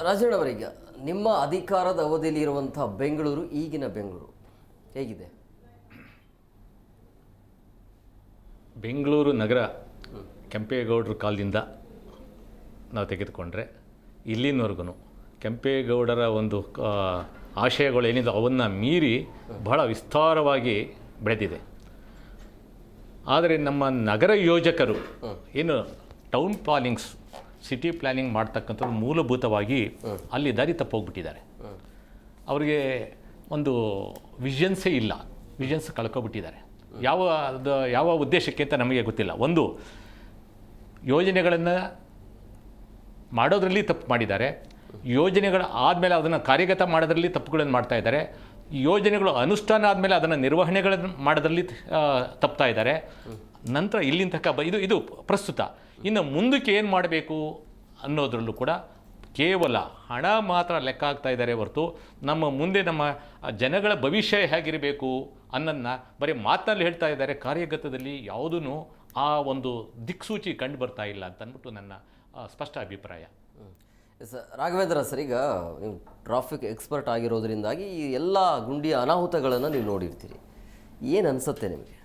ರಾಜಣ್ಣವರೀಗ ನಿಮ್ಮ ಅಧಿಕಾರದ ಅವಧಿಯಲ್ಲಿ ಇರುವಂಥ ಬೆಂಗಳೂರು ಈಗಿನ ಬೆಂಗಳೂರು ಹೇಗಿದೆ? ಬೆಂಗಳೂರು ನಗರ ಕೆಂಪೇಗೌಡರ ಕಾಲದಿಂದ ನಾವು ತೆಗೆದುಕೊಂಡ್ರೆ ಇಲ್ಲಿನವರೆಗೂ ಕೆಂಪೇಗೌಡರ ಒಂದು ಆಶಯಗಳು ಏನಿದೆ ಅವನ್ನು ಮೀರಿ ಬಹಳ ವಿಸ್ತಾರವಾಗಿ ಬೆಳೆದಿದೆ. ಆದರೆ ನಮ್ಮ ನಗರ ಯೋಜಕರು ಏನು ಟೌನ್ ಪ್ಲಾನಿಂಗ್ಸ್ ಸಿಟಿ ಪ್ಲ್ಯಾನಿಂಗ್ ಮಾಡ್ತಕ್ಕಂಥದ್ದು ಮೂಲಭೂತವಾಗಿ ಅಲ್ಲಿ ದಾರಿ ತಪ್ಪೋಗ್ಬಿಟ್ಟಿದ್ದಾರೆ. ಅವರಿಗೆ ಒಂದು ವಿಷನ್ಸೇ ಇಲ್ಲ, ವಿಷನ್ಸ್ ಕಳ್ಕೊಬಿಟ್ಟಿದ್ದಾರೆ. ಯಾವ ಉದ್ದೇಶಕ್ಕೆ ಅಂತ ನಮಗೆ ಗೊತ್ತಿಲ್ಲ. ಒಂದು ಯೋಜನೆಗಳನ್ನು ಮಾಡೋದರಲ್ಲಿ ತಪ್ಪು ಮಾಡಿದ್ದಾರೆ, ಯೋಜನೆಗಳ ಆದಮೇಲೆ ಅದನ್ನು ಕಾರ್ಯಗತ ಮಾಡೋದ್ರಲ್ಲಿ ತಪ್ಪುಗಳನ್ನು ಮಾಡ್ತಾ ಇದ್ದಾರೆ, ಯೋಜನೆಗಳು ಅನುಷ್ಠಾನ ಆದಮೇಲೆ ಅದನ್ನು ನಿರ್ವಹಣೆಗಳನ್ನು ಮಾಡೋದ್ರಲ್ಲಿ ತಪ್ತಾ ಇದ್ದಾರೆ. ನಂತರ ಇಲ್ಲಿಂದ ತನಕ ಇದು ಪ್ರಸ್ತುತ. ಇನ್ನು ಮುಂದಕ್ಕೆ ಏನು ಮಾಡಬೇಕು ಅನ್ನೋದ್ರಲ್ಲೂ ಕೂಡ ಕೇವಲ ಹಣ ಮಾತ್ರ ಲೆಕ್ಕ ಆಗ್ತಾ ಇದ್ದಾರೆ ಹೊರತು ನಮ್ಮ ಮುಂದೆ ನಮ್ಮ ಜನಗಳ ಭವಿಷ್ಯ ಹೇಗಿರಬೇಕು ಅನ್ನೋದನ್ನ ಬರೀ ಮಾತಿನಲ್ಲಿ ಹೇಳ್ತಾ ಇದ್ದಾರೆ. ಕಾರ್ಯಗತದಲ್ಲಿ ಯಾವುದೂ ಆ ಒಂದು ದಿಕ್ಸೂಚಿ ಕಂಡು ಬರ್ತಾ ಇಲ್ಲ ಅಂತ ಅಂದ್ಬಿಟ್ಟು ನನ್ನ ಸ್ಪಷ್ಟ ಅಭಿಪ್ರಾಯ. ರಾಘವೇಂದ್ರ ಸರ್, ಈಗ ನೀವು ಟ್ರಾಫಿಕ್ ಎಕ್ಸ್ಪರ್ಟ್ ಆಗಿರೋದ್ರಿಂದಾಗಿ ಈ ಎಲ್ಲ ಗುಂಡಿಯ ಅನಾಹುತಗಳನ್ನು ನೀವು ನೋಡಿರ್ತೀರಿ. ಏನು ಅನಿಸುತ್ತೆ ನಿಮಗೆ?